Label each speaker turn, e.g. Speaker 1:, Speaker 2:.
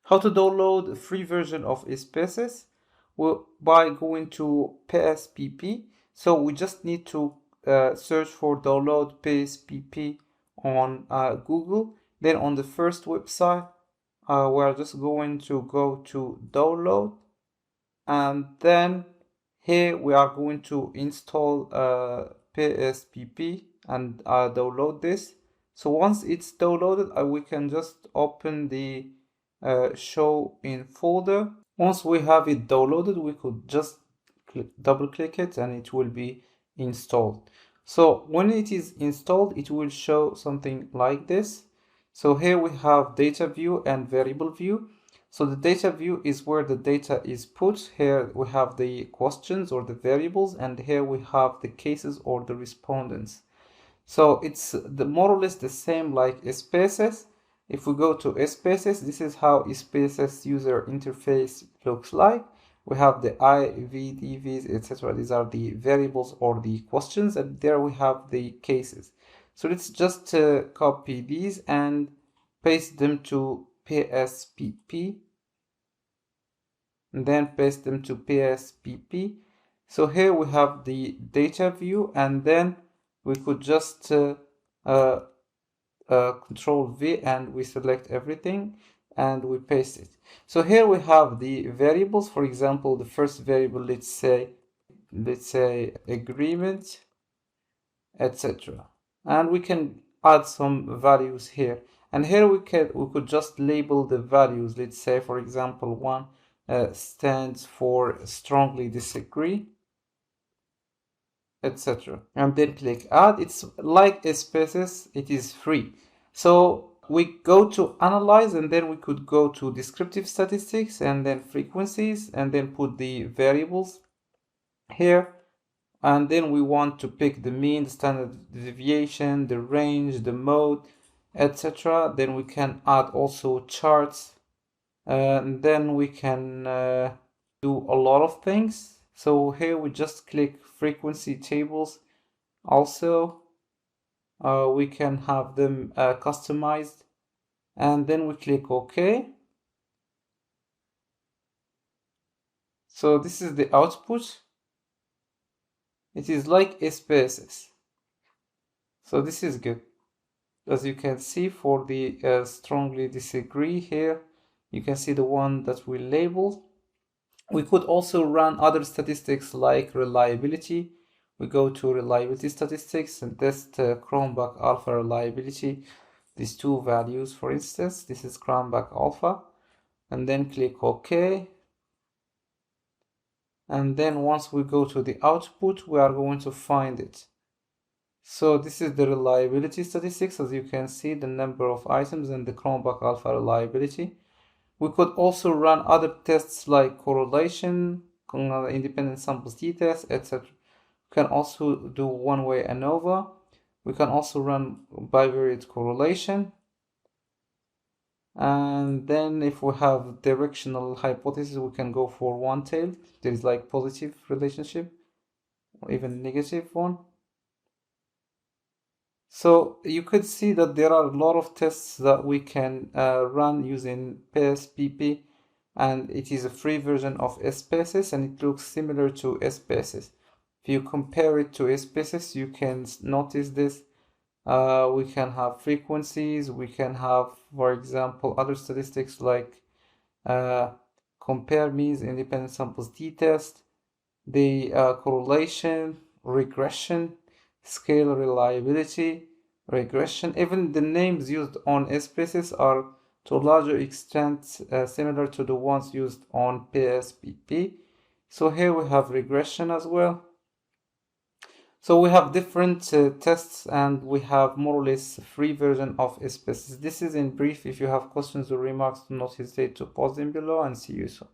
Speaker 1: How to download a free version of SPSS? Well, by going to PSPP. So we just need to search for download PSPP on Google. Then on the first website, we're just going to go to download, and then here we are going to install PSPP and download this. So once it's downloaded, we can just open the show in folder. Once we have it downloaded, we could just double click it and it will be installed. So when it is installed, it will show something like this. So here we have data view and variable view. So the data view is where the data is put. Here we have the questions or the variables, and here we have the cases or the respondents. So it's more or less the same like SPSS. If we go to SPSS, this is how SPSS user interface looks like. We have the I, V, D, Vs, etc. These are the variables or the questions, and there we have the cases. So let's just copy these and paste them to PSPP, and then paste them to PSPP. So here we have the data view, and then we could just Control V and we select everything and we paste it. So here we have the variables. For example, the first variable, let's say agreement, etc. And we can add some values here. And here we could just label the values. Let's say, for example, one stands for strongly disagree, etc. And then click add. It's like SPSS, it is free. So we go to analyze, and then we could go to descriptive statistics and then frequencies, and then put the variables here. And then we want to pick the mean, the standard deviation, the range, the mode, etc. Then we can add also charts, and then we can do a lot of things. So here we just click frequency tables. Also, we can have them customized, and then we click OK. So this is the output. It is like SPSS. So this is good. As you can see, for the strongly disagree here, you can see the one that we labeled. We could also run other statistics like reliability. We go to reliability statistics and test Cronbach alpha reliability. These two values, for instance, this is Cronbach alpha, and then click OK. And then once we go to the output, we are going to find it. So this is the reliability statistics. As you can see, the number of items and the Cronbach alpha reliability. We could also run other tests like correlation, independent sample t-test, etc. We can also do one-way ANOVA. We can also run bivariate correlation. And then if we have directional hypothesis, we can go for one-tailed. There is like positive relationship or even negative one. So you could see that there are a lot of tests that we can run using PSPP, and it is a free version of SPSS, and it looks similar to SPSS. If you compare it to SPSS, you can notice this. We can have frequencies, we can have, for example, other statistics like compare means, independent samples t-test, the correlation, regression, scale reliability, regression. Even the names used on SPSS are to a larger extent similar to the ones used on PSPP. So here we have regression as well. So we have different tests, and we have more or less a free version of SPSS. This is in brief. If you have questions or remarks, do not hesitate to post them below, and see you soon.